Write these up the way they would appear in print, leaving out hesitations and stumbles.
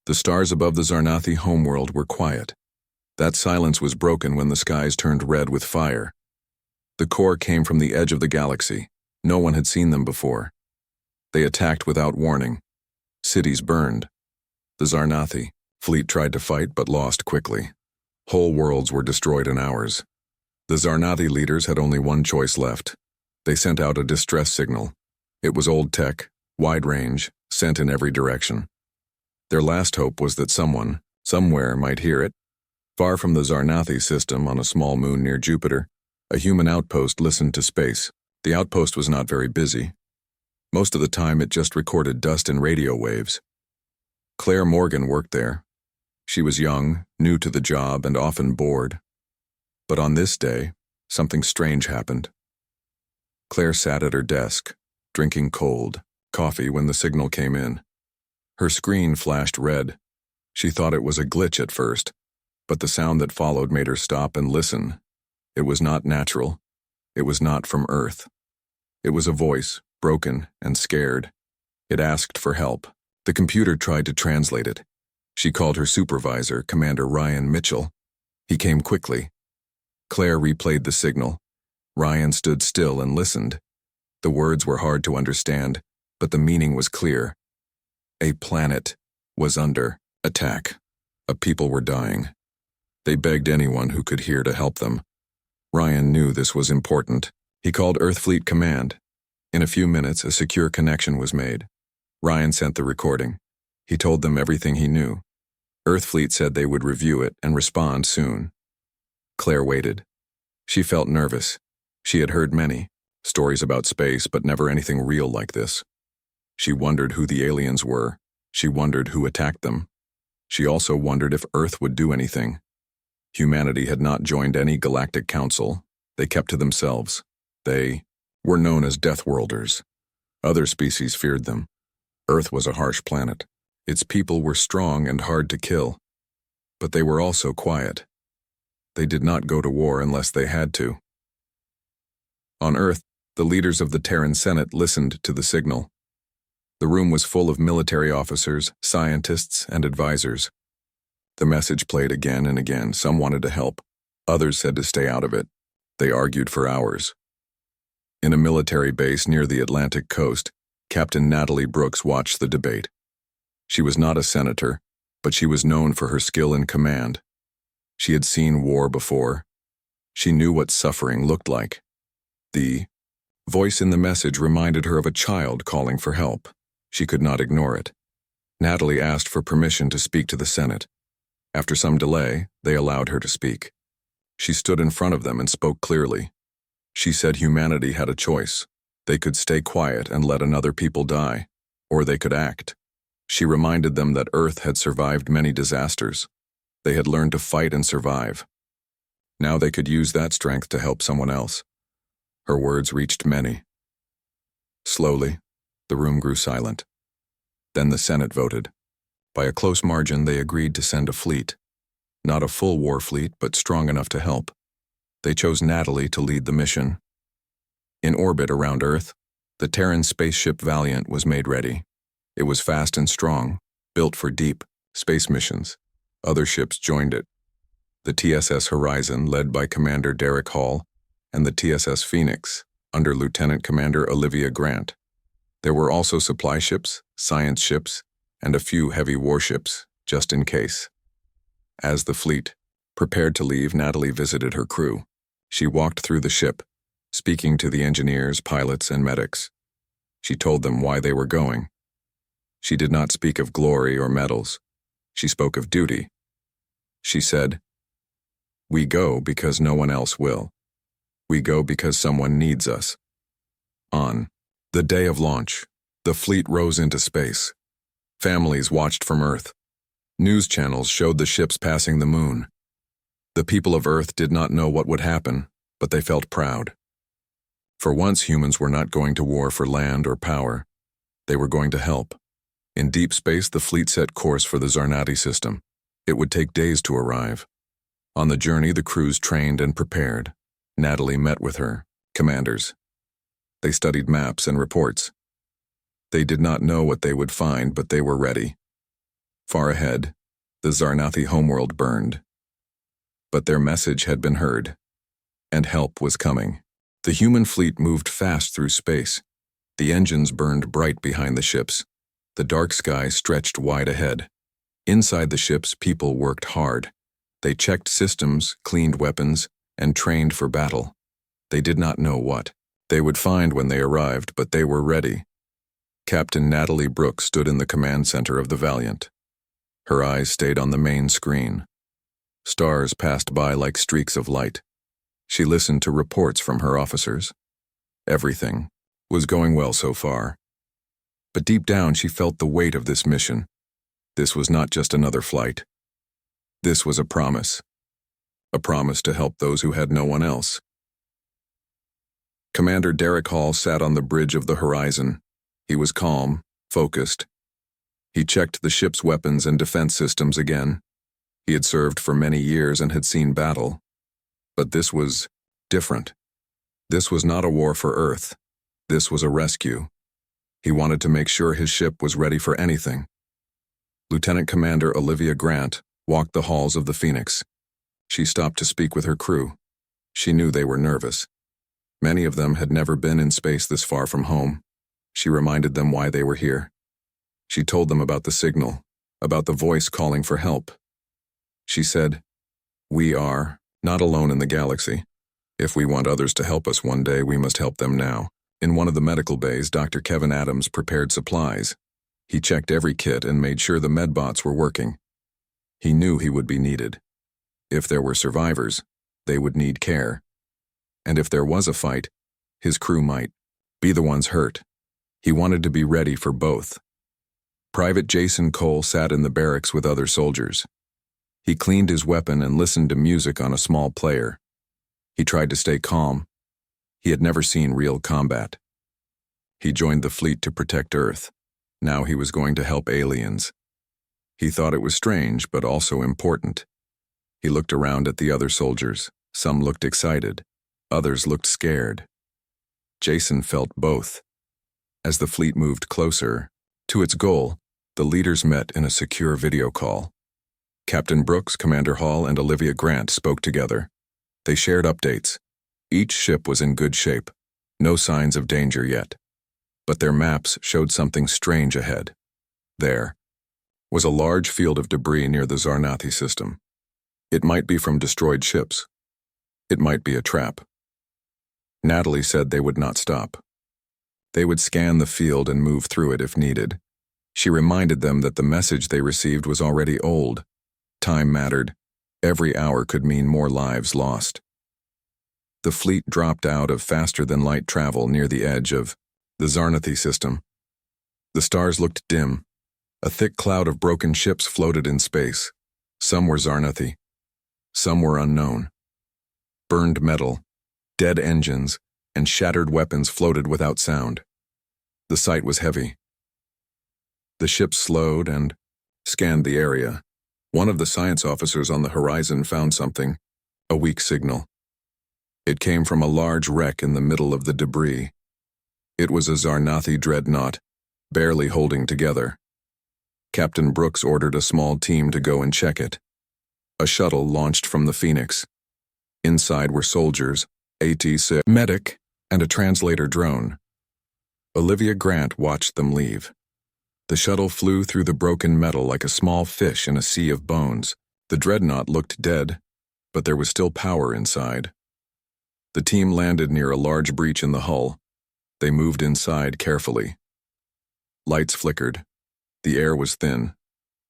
The stars above the Zarnathi homeworld were quiet. That silence was broken when the skies turned red with fire. The core came from the edge of the galaxy. No one had seen them before. They attacked without warning. Cities burned. The Zarnathi fleet tried to fight but lost quickly. Whole worlds were destroyed in hours. The Zarnathi leaders had only one choice left. They sent out a distress signal. It was old tech, wide range, sent in every direction. Their last hope was that someone, somewhere, might hear it. Far from the Zarnathi system, on a small moon near Jupiter, a human outpost listened to space. The outpost was not very busy. Most of the time it just recorded dust and radio waves. Claire Morgan worked there. She was young, new to the job, and often bored. But on this day, something strange happened. Claire sat at her desk, drinking cold coffee when the signal came in. Her screen flashed red. She thought it was a glitch at first, but the sound that followed made her stop and listen. It was not natural. It was not from Earth. It was a voice, broken and scared. It asked for help. The computer tried to translate it. She called her supervisor, Commander Ryan Mitchell. He came quickly. Claire replayed the signal. Ryan stood still and listened. The words were hard to understand, but the meaning was clear. A planet was under attack. A people were dying. They begged anyone who could hear to help them. Ryan knew this was important. He called Earthfleet Command. In a few minutes, a secure connection was made. Ryan sent the recording. He told them everything he knew. Earthfleet said they would review it and respond soon. Claire waited. She felt nervous. She had heard many stories about space, but never anything real like this. She wondered who the aliens were. She wondered who attacked them. She also wondered if Earth would do anything. Humanity had not joined any galactic council. They kept to themselves. They were known as Deathworlders. Other species feared them. Earth was a harsh planet. Its people were strong and hard to kill. But they were also quiet. They did not go to war unless they had to. On Earth, the leaders of the Terran Senate listened to the signal. The room was full of military officers, scientists, and advisors. The message played again and again. Some wanted to help. Others said to stay out of it. They argued for hours. In a military base near the Atlantic coast, Captain Natalie Brooks watched the debate. She was not a senator, but she was known for her skill in command. She had seen war before. She knew what suffering looked like. The voice in the message reminded her of a child calling for help. She could not ignore it. Natalie asked for permission to speak to the Senate. After some delay, they allowed her to speak. She stood in front of them and spoke clearly. She said humanity had a choice. They could stay quiet and let another people die, or they could act. She reminded them that Earth had survived many disasters. They had learned to fight and survive. Now they could use that strength to help someone else. Her words reached many. Slowly, the room grew silent. Then the Senate voted. By a close margin, they agreed to send a fleet. Not a full war fleet, but strong enough to help. They chose Natalie to lead the mission. In orbit around Earth, the Terran spaceship Valiant was made ready. It was fast and strong, built for deep space missions. Other ships joined it. The TSS Horizon, led by Commander Derek Hall, and the TSS Phoenix, under Lieutenant Commander Olivia Grant. There were also supply ships, science ships, and a few heavy warships, just in case. As the fleet prepared to leave, Natalie visited her crew. She walked through the ship, speaking to the engineers, pilots, and medics. She told them why they were going. She did not speak of glory or medals. She spoke of duty. She said, "We go because no one else will. We go because someone needs us." On the day of launch, the fleet rose into space. Families watched from Earth. News channels showed the ships passing the moon. The people of Earth did not know what would happen, but they felt proud. For once, humans were not going to war for land or power. They were going to help. In deep space, the fleet set course for the Zarnathi system. It would take days to arrive. On the journey, the crews trained and prepared. Natalie met with her commanders. They studied maps and reports. They did not know what they would find, but they were ready. Far ahead, the Zarnathi homeworld burned. But their message had been heard, and help was coming. The human fleet moved fast through space. The engines burned bright behind the ships. The dark sky stretched wide ahead. Inside the ships, people worked hard. They checked systems, cleaned weapons, and trained for battle. They did not know what they would find when they arrived, but they were ready. Captain Natalie Brooks stood in the command center of the Valiant. Her eyes stayed on the main screen. Stars passed by like streaks of light. She listened to reports from her officers. Everything was going well so far. But deep down, she felt the weight of this mission. This was not just another flight. This was a promise to help those who had no one else. Commander Derek Hall sat on the bridge of the horizon. He was calm, focused. He checked the ship's weapons and defense systems again. He had served for many years and had seen battle. But this was different. This was not a war for Earth. This was a rescue. He wanted to make sure his ship was ready for anything. Lieutenant Commander Olivia Grant walked the halls of the Phoenix. She stopped to speak with her crew. She knew they were nervous. Many of them had never been in space this far from home. She reminded them why they were here. She told them about the signal, about the voice calling for help. She said, "We are not alone in the galaxy. If we want others to help us one day, we must help them now." In one of the medical bays, Dr. Kevin Adams prepared supplies. He checked every kit and made sure the medbots were working. He knew he would be needed. If there were survivors, they would need care. And if there was a fight, his crew might be the ones hurt. He wanted to be ready for both. Private Jason Cole sat in the barracks with other soldiers. He cleaned his weapon and listened to music on a small player. He tried to stay calm. He had never seen real combat. He joined the fleet to protect Earth. Now he was going to help aliens. He thought it was strange, but also important. He looked around at the other soldiers. Some looked excited. Others looked scared. Jason felt both. As the fleet moved closer to its goal, the leaders met in a secure video call. Captain Brooks, Commander Hall, and Olivia Grant spoke together. They shared updates. Each ship was in good shape. No signs of danger yet. But their maps showed something strange ahead. There was a large field of debris near the Zarnathi system. It might be from destroyed ships. It might be a trap. Natalie said they would not stop. They would scan the field and move through it if needed. She reminded them that the message they received was already old. Time mattered. Every hour could mean more lives lost. The fleet dropped out of faster-than-light travel near the edge of the Zarnathi system. The stars looked dim. A thick cloud of broken ships floated in space. Some were Zarnathi. Some were unknown. Burned metal, dead engines, and shattered weapons floated without sound. The sight was heavy. The ship slowed and scanned the area. One of the science officers on the horizon found something, a weak signal. It came from a large wreck in the middle of the debris. It was a Zarnathi dreadnought, barely holding together. Captain Brooks ordered a small team to go and check it. A shuttle launched from the Phoenix. Inside were soldiers, AT-6 medic, and a translator drone. Olivia Grant watched them leave. The shuttle flew through the broken metal like a small fish in a sea of bones. The dreadnought looked dead, but there was still power inside. The team landed near a large breach in the hull. They moved inside carefully. Lights flickered. The air was thin.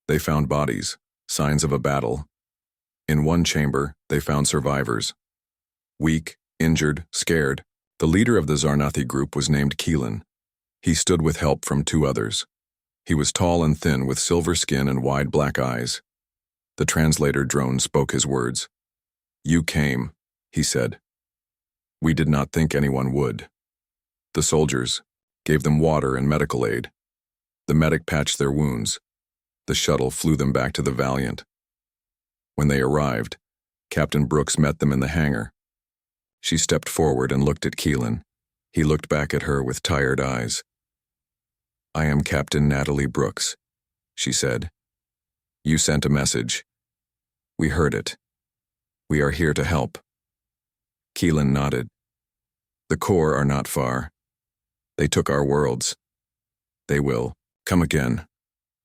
They found bodies, signs of a battle. In one chamber, they found survivors. Weak, injured, scared. The leader of the Zarnathi group was named Keelan. He stood with help from two others. He was tall and thin with silver skin and wide black eyes. The translator drone spoke his words. "You came," he said. "We did not think anyone would." The soldiers gave them water and medical aid. The medic patched their wounds. The shuttle flew them back to the Valiant. When they arrived, Captain Brooks met them in the hangar. She stepped forward and looked at Keelan. He looked back at her with tired eyes. "I am Captain Natalie Brooks," she said. You sent a message. We heard it. We are here to help. Keelan nodded. The Corps are not far. They took our worlds. They will come again.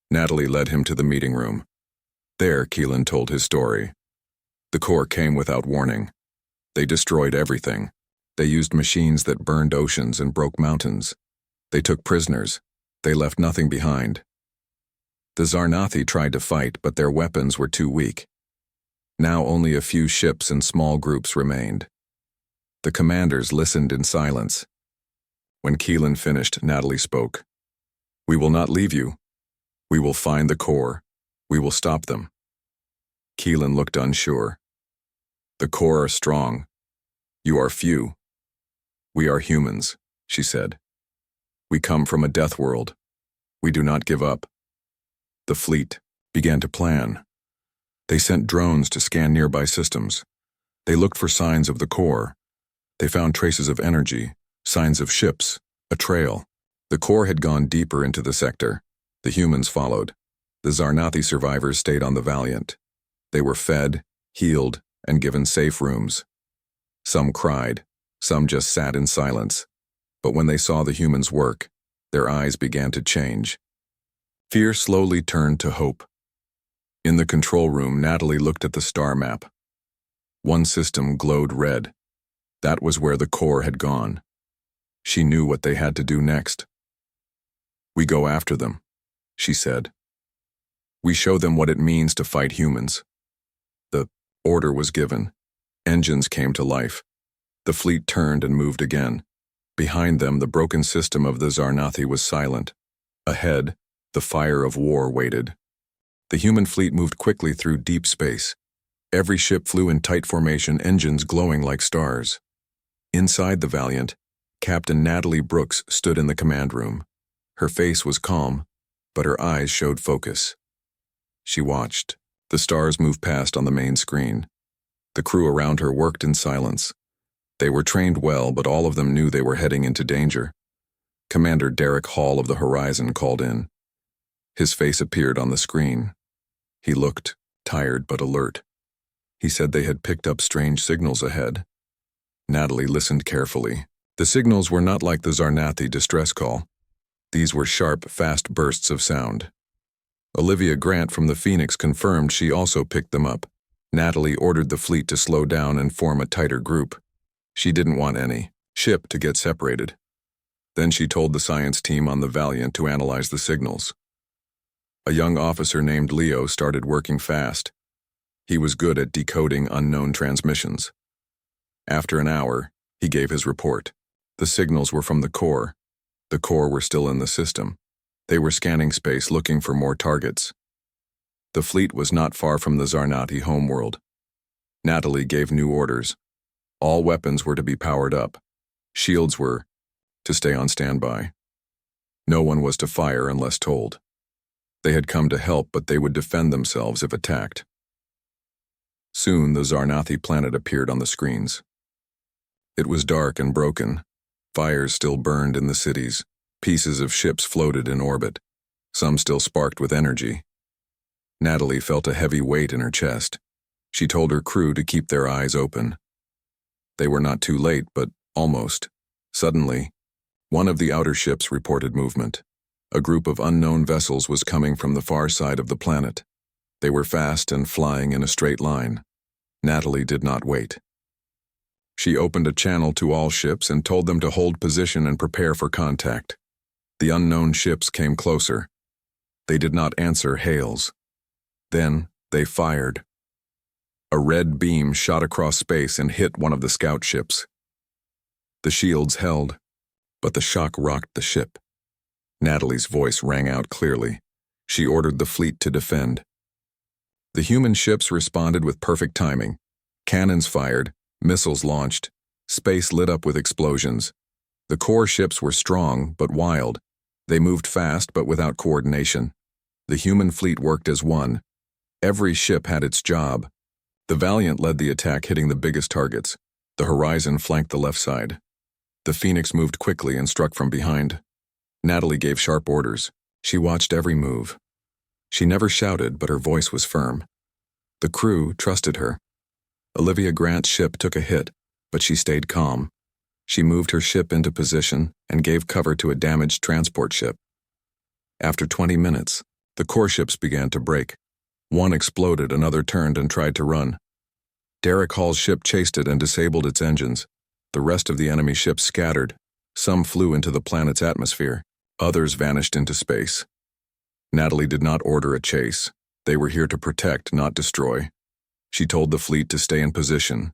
Natalie led him to the meeting room. There, Keelan told his story. The Corps came without warning. They destroyed everything. They used machines that burned oceans and broke mountains. They took prisoners. They left nothing behind. The Zarnathi tried to fight, but their weapons were too weak. Now only a few ships and small groups remained. The commanders listened in silence. When Keelan finished, Natalie spoke. We will not leave you. We will find the Corps. We will stop them. Keelan looked unsure. The Corps are strong. You are few. We are humans, she said. We come from a death world. We do not give up. The fleet began to plan. They sent drones to scan nearby systems. They looked for signs of the Corps. They found traces of energy, signs of ships, a trail. The Corps had gone deeper into the sector. The humans followed. The Zarnathi survivors stayed on the Valiant. They were fed, healed, and given safe rooms. Some cried, some just sat in silence. But when they saw the humans work, their eyes began to change. Fear slowly turned to hope. In the control room, Natalie looked at the star map. One system glowed red. That was where the Corps had gone. She knew what they had to do next. We go after them, she said. We show them what it means to fight humans. The order was given. Engines came to life. The fleet turned and moved again. Behind them, the broken system of the Zarnathi was silent. Ahead, the fire of war waited. The human fleet moved quickly through deep space. Every ship flew in tight formation, engines glowing like stars. Inside the Valiant, Captain Natalie Brooks stood in the command room. Her face was calm, but her eyes showed focus. She watched. The stars moved past on the main screen. The crew around her worked in silence. They were trained well, but all of them knew they were heading into danger. Commander Derek Hall of the Horizon called in. His face appeared on the screen. He looked tired but alert. He said they had picked up strange signals ahead. Natalie listened carefully. The signals were not like the Zarnathi distress call. These were sharp, fast bursts of sound. Olivia Grant from the Phoenix confirmed she also picked them up. Natalie ordered the fleet to slow down and form a tighter group. She didn't want any ship to get separated. Then she told the science team on the Valiant to analyze the signals. A young officer named Leo started working fast. He was good at decoding unknown transmissions. After an hour, he gave his report. The signals were from the Corps. The Corps were still in the system. They were scanning space looking for more targets. The fleet was not far from the Zarnathi homeworld. Natalie gave new orders. All weapons were to be powered up. Shields were to stay on standby. No one was to fire unless told. They had come to help, but they would defend themselves if attacked. Soon, the Zarnathi planet appeared on the screens. It was dark and broken. Fires still burned in the cities. Pieces of ships floated in orbit. Some still sparked with energy. Natalie felt a heavy weight in her chest. She told her crew to keep their eyes open. They were not too late, but almost. Suddenly, one of the outer ships reported movement. A group of unknown vessels was coming from the far side of the planet. They were fast and flying in a straight line. Natalie did not wait. She opened a channel to all ships and told them to hold position and prepare for contact. The unknown ships came closer. They did not answer hails. Then they fired. A red beam shot across space and hit one of the scout ships. The shields held, but the shock rocked the ship. Natalie's voice rang out clearly. She ordered the fleet to defend. The human ships responded with perfect timing. Cannons fired, missiles launched, space lit up with explosions. The Corps ships were strong but wild. They moved fast but without coordination. The human fleet worked as one. Every ship had its job. The Valiant led the attack, hitting the biggest targets. The Horizon flanked the left side. The Phoenix moved quickly and struck from behind. Natalie gave sharp orders. She watched every move. She never shouted, but her voice was firm. The crew trusted her. Olivia Grant's ship took a hit, but she stayed calm. She moved her ship into position and gave cover to a damaged transport ship. After 20 minutes, the core ships began to break. One exploded, another turned and tried to run. Derek Hall's ship chased it and disabled its engines. The rest of the enemy ships scattered. Some flew into the planet's atmosphere. Others vanished into space. Natalie did not order a chase. They were here to protect, not destroy. She told the fleet to stay in position.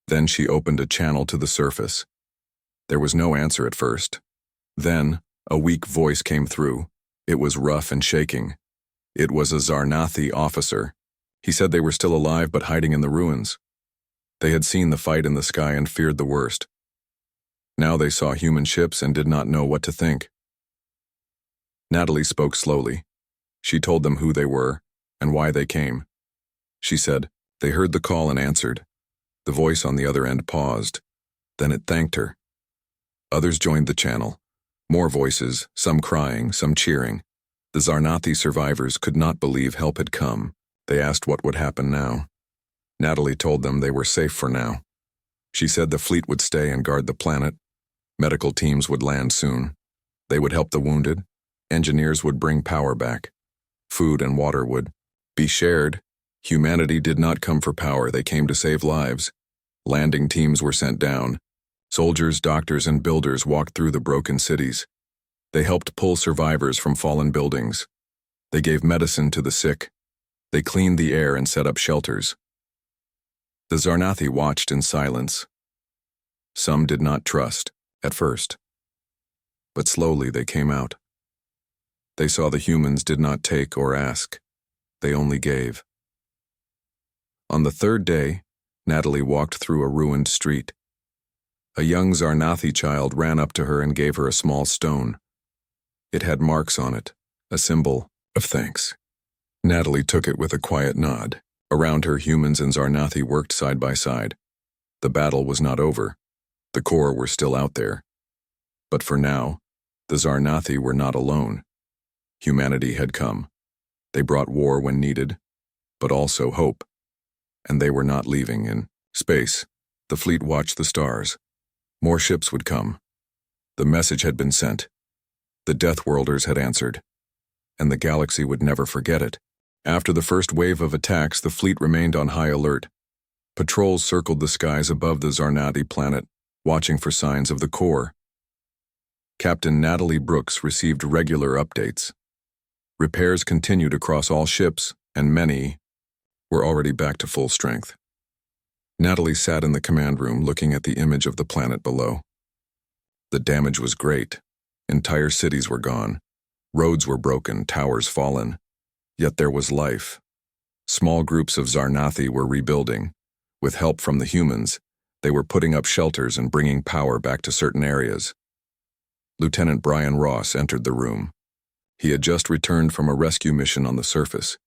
Then she opened a channel to the surface. There was no answer at first. Then, a weak voice came through. It was rough and shaking. It was a Zarnathi officer. He said they were still alive but hiding in the ruins. They had seen the fight in the sky and feared the worst. Now they saw human ships and did not know what to think. Natalie spoke slowly. She told them who they were and why they came. She said, they heard the call and answered. The voice on the other end paused. Then it thanked her. Others joined the channel. More voices, some crying, some cheering. The Zarnathi survivors could not believe help had come. They asked what would happen now. Natalie told them they were safe for now. She said the fleet would stay and guard the planet. Medical teams would land soon. They would help the wounded. Engineers would bring power back. Food and water would be shared. Humanity did not come for power, they came to save lives. Landing teams were sent down. Soldiers, doctors, and builders walked through the broken cities. They helped pull survivors from fallen buildings. They gave medicine to the sick. They cleaned the air and set up shelters. The Zarnathi watched in silence. Some did not trust, at first. But slowly they came out. They saw the humans did not take or ask. They only gave. On the third day, Natalie walked through a ruined street. A young Zarnathi child ran up to her and gave her a small stone. It had marks on it, a symbol of thanks. Natalie took it with a quiet nod. Around her, humans and Zarnathi worked side by side. The battle was not over. The core were still out there. But for now, the Zarnathi were not alone. Humanity had come. They brought war when needed, but also hope. And they were not leaving in space. The fleet watched the stars. More ships would come. The message had been sent. The Deathworlders had answered. And the galaxy would never forget it. After the first wave of attacks, the fleet remained on high alert. Patrols circled the skies above the Zarnathi planet, watching for signs of the core. Captain Natalie Brooks received regular updates. Repairs continued across all ships, and many were already back to full strength. Natalie sat in the command room looking at the image of the planet below. The damage was great. Entire cities were gone. Roads were broken, towers fallen. Yet there was life. Small groups of Zarnathi were rebuilding. With help from the humans, they were putting up shelters and bringing power back to certain areas. Lieutenant Brian Ross entered the room. He had just returned from a rescue mission on the surface.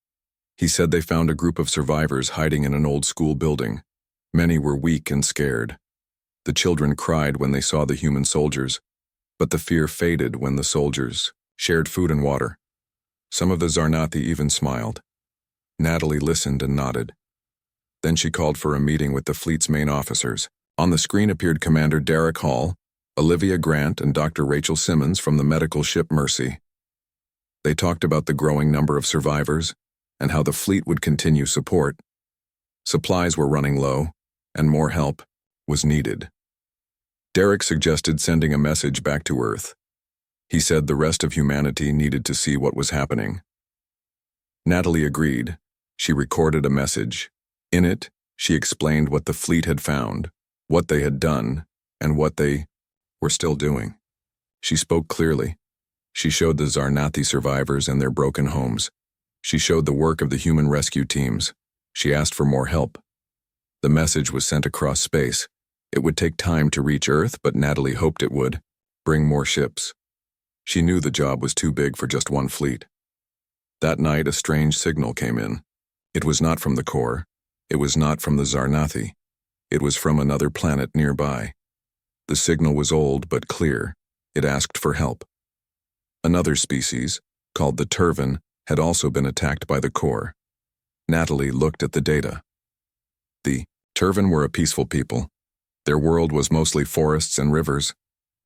He said they found a group of survivors hiding in an old school building. Many were weak and scared. The children cried when they saw the human soldiers, but the fear faded when the soldiers shared food and water. Some of the Zarnathi even smiled. Natalie listened and nodded. Then she called for a meeting with the fleet's main officers. On the screen appeared Commander Derek Hall, Olivia Grant, and Dr. Rachel Simmons from the medical ship Mercy. They talked about the growing number of survivors and how the fleet would continue support. Supplies were running low, and more help was needed. Derek suggested sending a message back to Earth. He said the rest of humanity needed to see what was happening. Natalie agreed. She recorded a message. In it, she explained what the fleet had found, what they had done, and what they were still doing. She spoke clearly. She showed the Zarnathi survivors and their broken homes. She showed the work of the human rescue teams. She asked for more help. The message was sent across space. It would take time to reach Earth, but Natalie hoped it would bring more ships. She knew the job was too big for just one fleet. That night, a strange signal came in. It was not from the core. It was not from the Zarnathi. It was from another planet nearby. The signal was old but clear. It asked for help. Another species, called the Turvan, had also been attacked by the core. Natalie looked at the data. The Turvan were a peaceful people. Their world was mostly forests and rivers.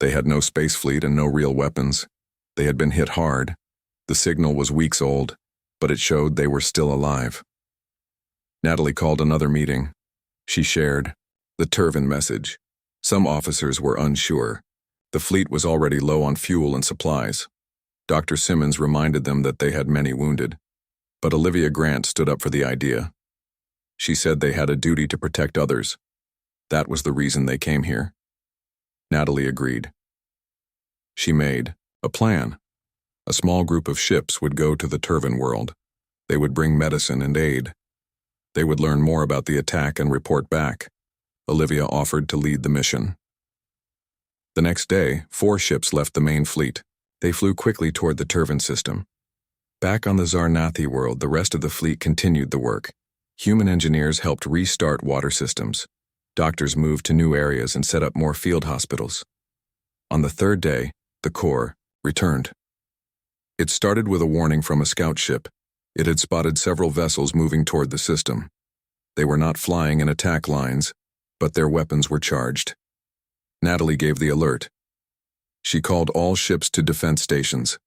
They had no space fleet and no real weapons. They had been hit hard. The signal was weeks old, but it showed they were still alive. Natalie called another meeting. She shared the Turvan message. Some officers were unsure. The fleet was already low on fuel and supplies. Dr. Simmons reminded them that they had many wounded. But Olivia Grant stood up for the idea. She said they had a duty to protect others. That was the reason they came here. Natalie agreed. She made a plan. A small group of ships would go to the Turvan world. They would bring medicine and aid. They would learn more about the attack and report back. Olivia offered to lead the mission. The next day, 4 ships left the main fleet. They flew quickly toward the Turvan system. Back on the Zarnathi world, the rest of the fleet continued the work. Human engineers helped restart water systems. Doctors moved to new areas and set up more field hospitals. On the 3rd day, the Corps returned. It started with a warning from a scout ship. It had spotted several vessels moving toward the system. They were not flying in attack lines, but their weapons were charged. Natalie gave the alert. She called all ships to defense stations.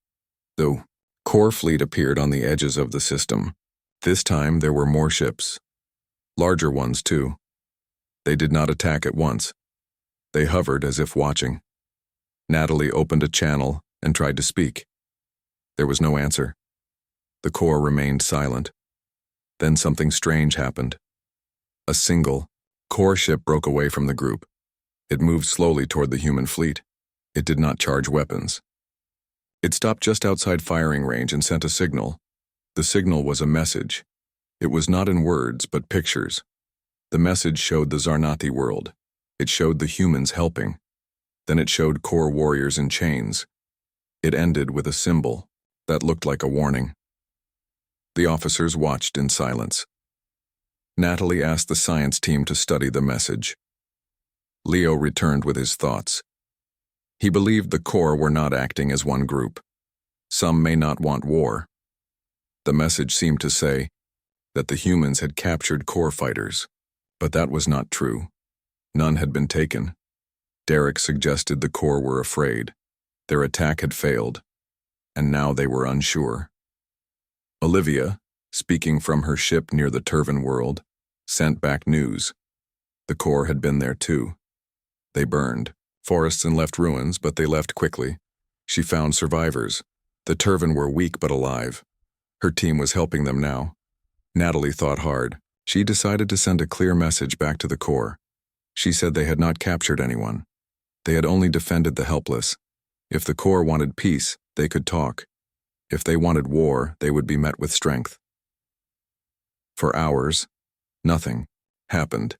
The Corps fleet appeared on the edges of the system. This time there were more ships. Larger ones, too. They did not attack at once. They hovered as if watching. Natalie opened a channel and tried to speak. There was no answer. The Corps remained silent. Then something strange happened. A single Corps ship broke away from the group. It moved slowly toward the human fleet. It did not charge weapons. It stopped just outside firing range and sent a signal. The signal was a message. It was not in words, but pictures. The message showed the Zarnathi world. It showed the humans helping. Then it showed Corps warriors in chains. It ended with a symbol that looked like a warning. The officers watched in silence. Natalie asked the science team to study the message. Leo returned with his thoughts. He believed the Corps were not acting as one group. Some may not want war. The message seemed to say that the humans had captured Corps fighters, but that was not true. None had been taken. Derek suggested the Corps were afraid. Their attack had failed, and now they were unsure. Olivia, speaking from her ship near the Turvan world, sent back news. The Corps had been there too. They burned forests and left ruins, but they left quickly. She found survivors. The Turvan were weak but alive. Her team was helping them now. Natalie thought hard. She decided to send a clear message back to the Corps. She said they had not captured anyone. They had only defended the helpless. If the Corps wanted peace, they could talk. If they wanted war, they would be met with strength. For hours, nothing happened.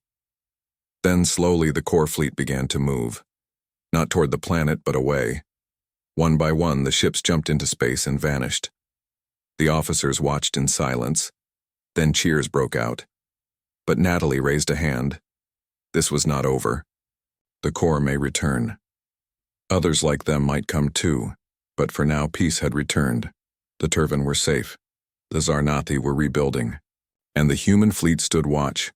Then slowly the Corps fleet began to move. Not toward the planet, but away. One by one, the ships jumped into space and vanished. The officers watched in silence. Then cheers broke out. But Natalie raised a hand. This was not over. The Corps may return. Others like them might come too, but for now peace had returned. The Turvan were safe. The Zarnathi were rebuilding. And the human fleet stood watch.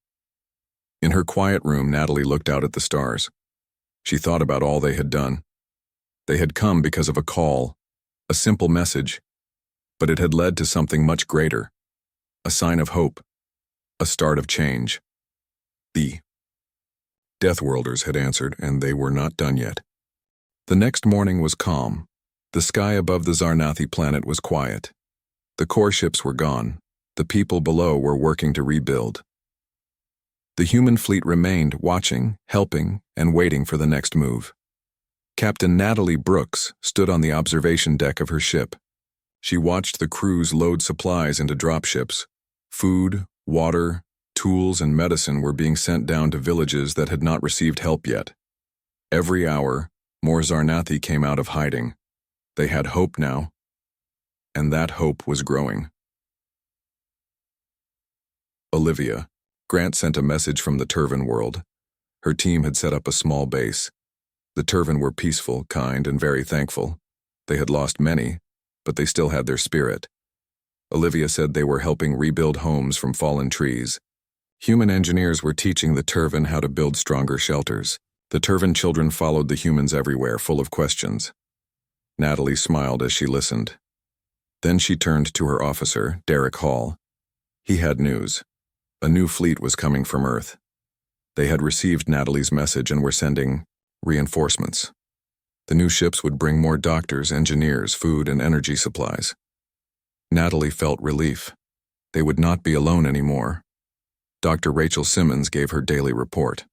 In her quiet room, Natalie looked out at the stars. She thought about all they had done. They had come because of a call, a simple message, but it had led to something much greater, a sign of hope, a start of change. The Deathworlders had answered, and they were not done yet. The next morning was calm. The sky above the Zarnathi planet was quiet. The Corps ships were gone. The people below were working to rebuild. The human fleet remained, watching, helping, and waiting for the next move. Captain Natalie Brooks stood on the observation deck of her ship. She watched the crews load supplies into dropships. Food, water, tools, and medicine were being sent down to villages that had not received help yet. Every hour, more Zarnathi came out of hiding. They had hope now, and that hope was growing. Olivia. Grant sent a message from the Turvan world. Her team had set up a small base. The Turvan were peaceful, kind, and very thankful. They had lost many, but they still had their spirit. Olivia said they were helping rebuild homes from fallen trees. Human engineers were teaching the Turvan how to build stronger shelters. The Turvan children followed the humans everywhere, full of questions. Natalie smiled as she listened. Then she turned to her officer, Derek Hall. He had news. A new fleet was coming from Earth. They had received Natalie's message and were sending reinforcements. The new ships would bring more doctors, engineers, food, and energy supplies. Natalie felt relief. They would not be alone anymore. Dr. Rachel Simmons gave her daily report.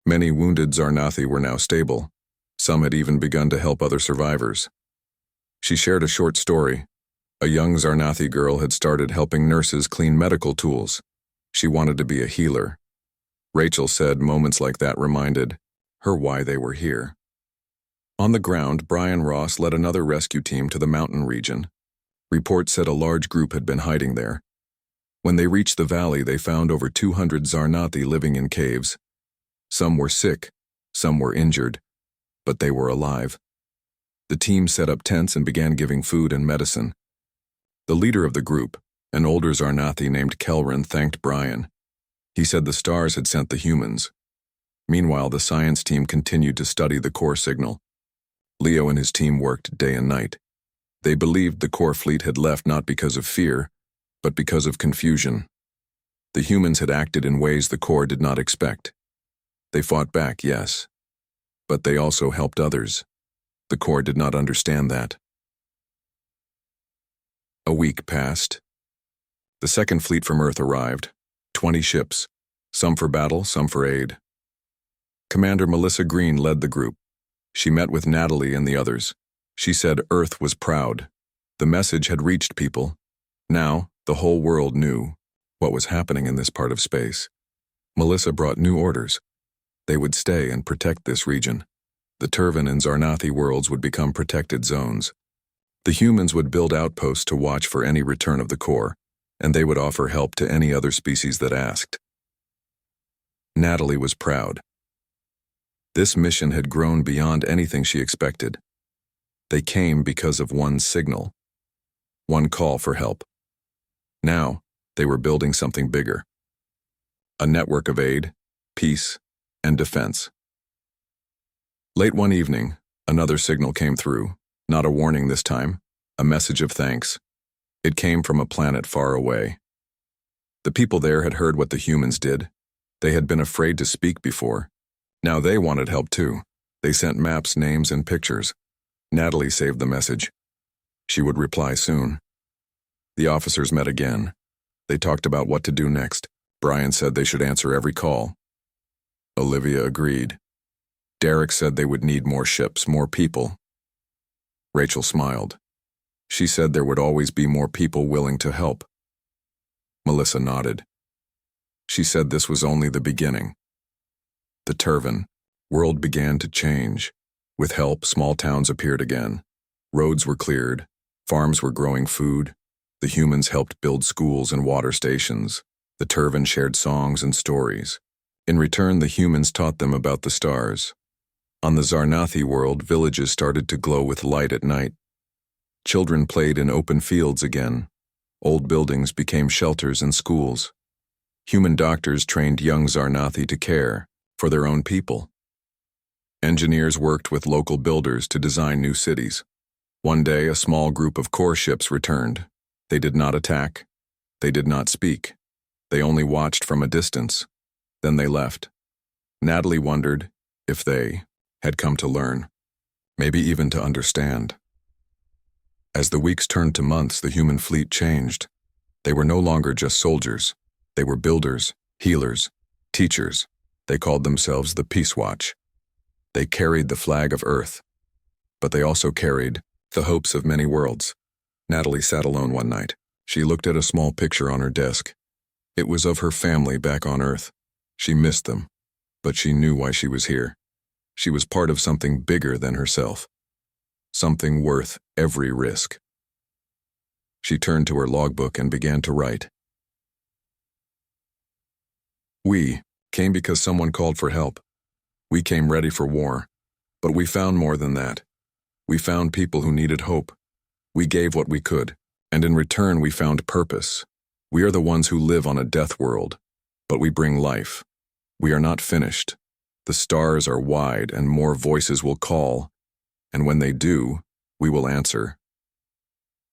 Many wounded Zarnathi were now stable. Some had even begun to help other survivors. She shared a short story. A young Zarnathi girl had started helping nurses clean medical tools. She wanted to be a healer. Rachel said moments like that reminded her why they were here. On the ground, Brian Ross led another rescue team to the mountain region. Reports said a large group had been hiding there. When they reached the valley, they found over 200 Zarnathi living in caves. Some were sick, some were injured, but they were alive. The team set up tents and began giving food and medicine. The leader of the group, an older Zarnathi named Kelrin, thanked Brian. He said the stars had sent the humans. Meanwhile, the science team continued to study the core signal. Leo and his team worked day and night. They believed the core fleet had left not because of fear, but because of confusion. The humans had acted in ways the core did not expect. They fought back, yes, but they also helped others. The core did not understand that. A week passed. The second fleet from Earth arrived, 20 ships, some for battle, some for aid. Commander Melissa Green led the group. She met with Natalie and the others. She said Earth was proud. The message had reached people. Now, the whole world knew what was happening in this part of space. Melissa brought new orders. They would stay and protect this region. The Turvan and Zarnathi worlds would become protected zones. The humans would build outposts to watch for any return of the core, and they would offer help to any other species that asked. Natalie was proud. This mission had grown beyond anything she expected. They came because of one signal, one call for help. Now, they were building something bigger. A network of aid, peace, and defense. Late one evening, another signal came through, not a warning this time, a message of thanks. It came from a planet far away. The people there had heard what the humans did. They had been afraid to speak before. Now they wanted help too. They sent maps, names, and pictures. Natalie saved the message. She would reply soon. The officers met again. They talked about what to do next. Brian said they should answer every call. Olivia agreed. Derek said they would need more ships, more people. Rachel smiled. She said there would always be more people willing to help. Melissa nodded. She said this was only the beginning. The Turvan world began to change. With help, small towns appeared again. Roads were cleared. Farms were growing food. The humans helped build schools and water stations. The Turvan shared songs and stories. In return, the humans taught them about the stars. On the Zarnathi world, villages started to glow with light at night. Children played in open fields again. Old buildings became shelters and schools. Human doctors trained young Zarnathi to care for their own people. Engineers worked with local builders to design new cities. One day, a small group of core ships returned. They did not attack. They did not speak. They only watched from a distance. Then they left. Natalie wondered if they had come to learn, maybe even to understand. As the weeks turned to months, the human fleet changed. They were no longer just soldiers. They were builders, healers, teachers. They called themselves the Peace Watch. They carried the flag of Earth, but they also carried the hopes of many worlds. Natalie sat alone one night. She looked at a small picture on her desk. It was of her family back on Earth. She missed them, but she knew why she was here. She was part of something bigger than herself, something worth every risk. She turned to her logbook and began to write. We came because someone called for help. We came ready for war, but we found more than that. We found people who needed hope. We gave what we could, And in return we found purpose. We are the ones who live on a death world, but we bring life. We are not finished. The stars are wide and more voices will call, and when they do, we will answer.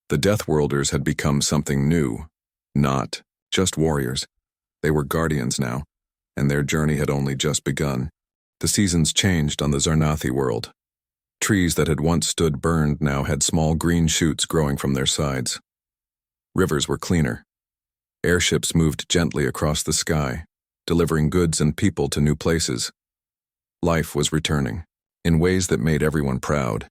The Deathworlders had become something new, not just warriors. They were guardians now, and their journey had only just begun. The seasons changed on the Zarnathi world. Trees that had once stood burned now had small green shoots growing from their sides. Rivers were cleaner. Airships moved gently across the sky, delivering goods and people to new places. Life was returning, in ways that made everyone proud.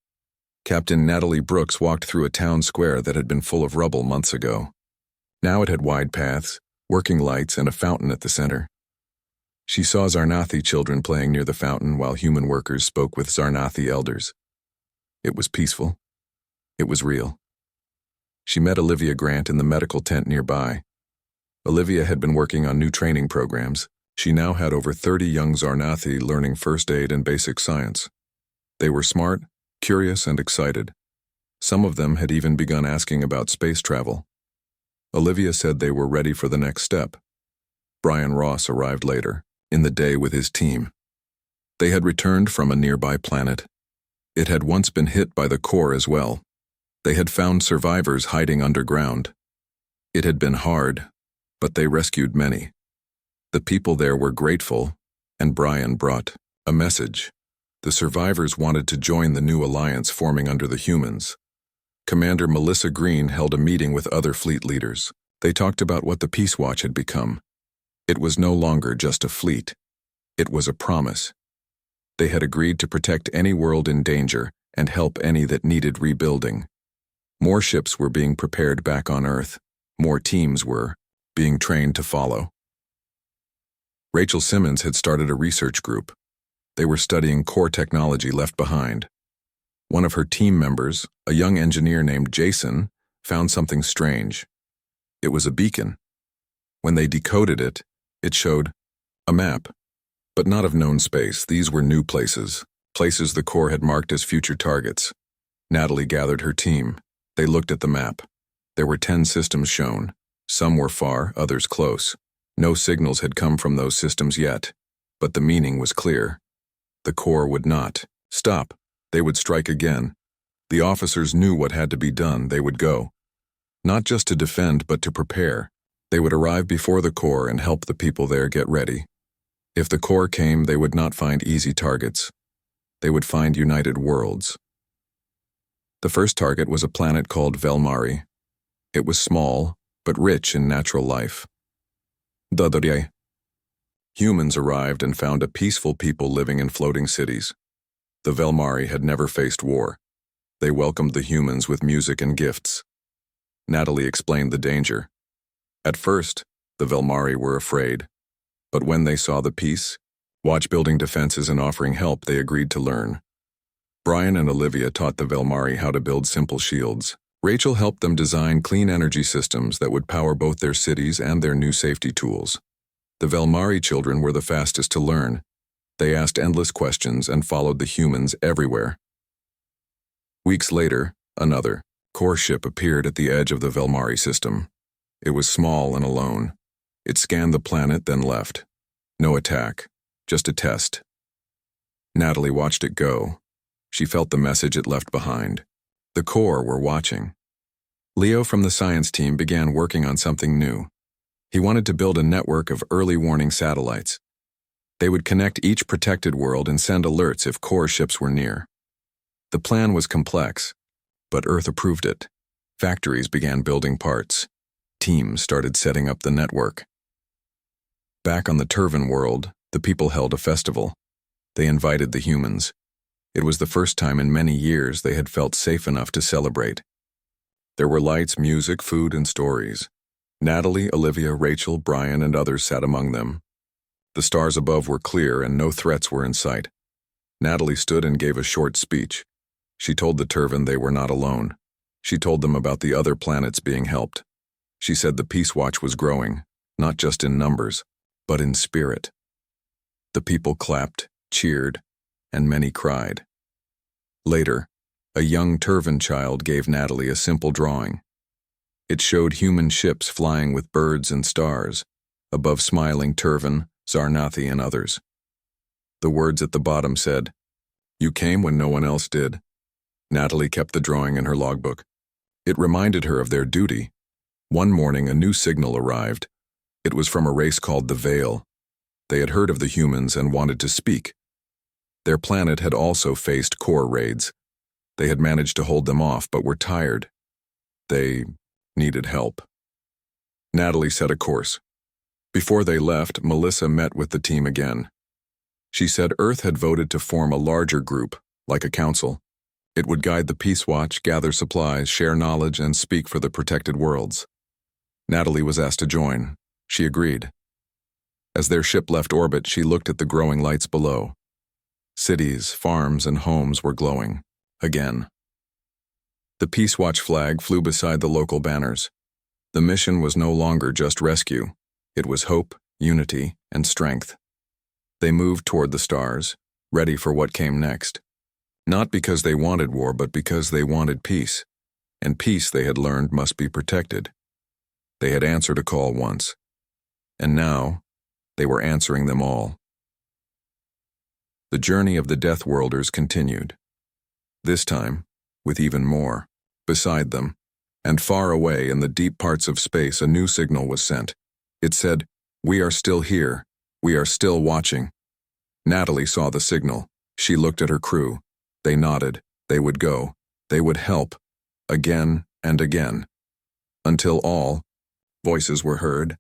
Captain Natalie Brooks walked through a town square that had been full of rubble months ago. Now it had wide paths, working lights, and a fountain at the center. She saw Zarnathi children playing near the fountain while human workers spoke with Zarnathi elders. It was peaceful. It was real. She met Olivia Grant in the medical tent nearby. Olivia had been working on new training programs. She now had over 30 young Zarnathi learning first aid and basic science. They were smart, curious, and excited. Some of them had even begun asking about space travel. Olivia said they were ready for the next step. Brian Ross arrived later, in the day with his team. They had returned from a nearby planet. It had once been hit by the core as well. They had found survivors hiding underground. It had been hard, but they rescued many. The people there were grateful, and Brian brought a message. The survivors wanted to join the new alliance forming under the humans. Commander Melissa Green held a meeting with other fleet leaders. They talked about what the Peace Watch had become. It was no longer just a fleet. It was a promise. They had agreed to protect any world in danger and help any that needed rebuilding. More ships were being prepared back on Earth. More teams were being trained to follow. Rachel Simmons had started a research group. They were studying core technology left behind. One of her team members, a young engineer named Jason, found something strange. It was a beacon. When they decoded it, it showed a map, but not of known space. These were new places, places the core had marked as future targets. Natalie gathered her team. They looked at the map. There were 10 systems shown. Some were far, others close. No signals had come from those systems yet, but the meaning was clear. The core would not stop. They would strike again. The officers knew what had to be done. They would go. Not just to defend, but to prepare. They would arrive before the core and help the people there get ready. If the core came, they would not find easy targets. They would find united worlds. The first target was a planet called Velmari. It was small, but rich in natural life. Humans arrived and found a peaceful people living in floating cities. The Velmari had never faced war. They welcomed the humans with music and gifts. Natalie explained the danger. At first, the Velmari were afraid, but when they saw the peace, watch building defenses and offering help, they agreed to learn. Brian and Olivia taught the Velmari how to build simple shields. Rachel helped them design clean energy systems that would power both their cities and their new safety tools. The Velmari children were the fastest to learn. They asked endless questions and followed the humans everywhere. Weeks later, another core ship appeared at the edge of the Velmari system. It was small and alone. It scanned the planet, then left. No attack, just a test. Natalie watched it go. She felt the message it left behind. The core were watching. Leo from the science team began working on something new. He wanted to build a network of early warning satellites. They would connect each protected world and send alerts if core ships were near. The plan was complex, but Earth approved it. Factories began building parts. Teams started setting up the network. Back on the Turvan world, the people held a festival. They invited the humans. It was the first time in many years they had felt safe enough to celebrate. There were lights, music, food, and stories. Natalie, Olivia, Rachel, Brian, and others sat among them. The stars above were clear and no threats were in sight. Natalie stood and gave a short speech. She told the Turvan they were not alone. She told them about the other planets being helped. She said the Peace Watch was growing, not just in numbers, but in spirit. The people clapped, cheered, and many cried. Later, a young Turvan child gave Natalie a simple drawing. It showed human ships flying with birds and stars, above smiling Turvan, Zarnathi, and others. The words at the bottom said, "You came when no one else did." Natalie kept the drawing in her logbook. It reminded her of their duty. One morning, a new signal arrived. It was from a race called the Veil. They had heard of the humans and wanted to speak. Their planet had also faced core raids. They had managed to hold them off, but were tired. They needed help. Natalie set a course. Before they left, Melissa met with the team again. She said Earth had voted to form a larger group, like a council. It would guide the Peace Watch, gather supplies, share knowledge, and speak for the protected worlds. Natalie was asked to join. She agreed. As their ship left orbit, she looked at the growing lights below. Cities, farms, and homes were glowing. Again. The Peace Watch flag flew beside the local banners. The mission was no longer just rescue. It was hope, unity, and strength. They moved toward the stars, ready for what came next. Not because they wanted war, but because they wanted peace. And peace, they had learned, must be protected. They had answered a call once. And now, they were answering them all. The journey of the Deathworlders continued. This time, with even more. Beside them, and far away in the deep parts of space, a new signal was sent. It said, "We are still here. We are still watching." Natalie saw the signal. She looked at her crew. They nodded. They would go. They would help. Again and again. Until all voices were heard.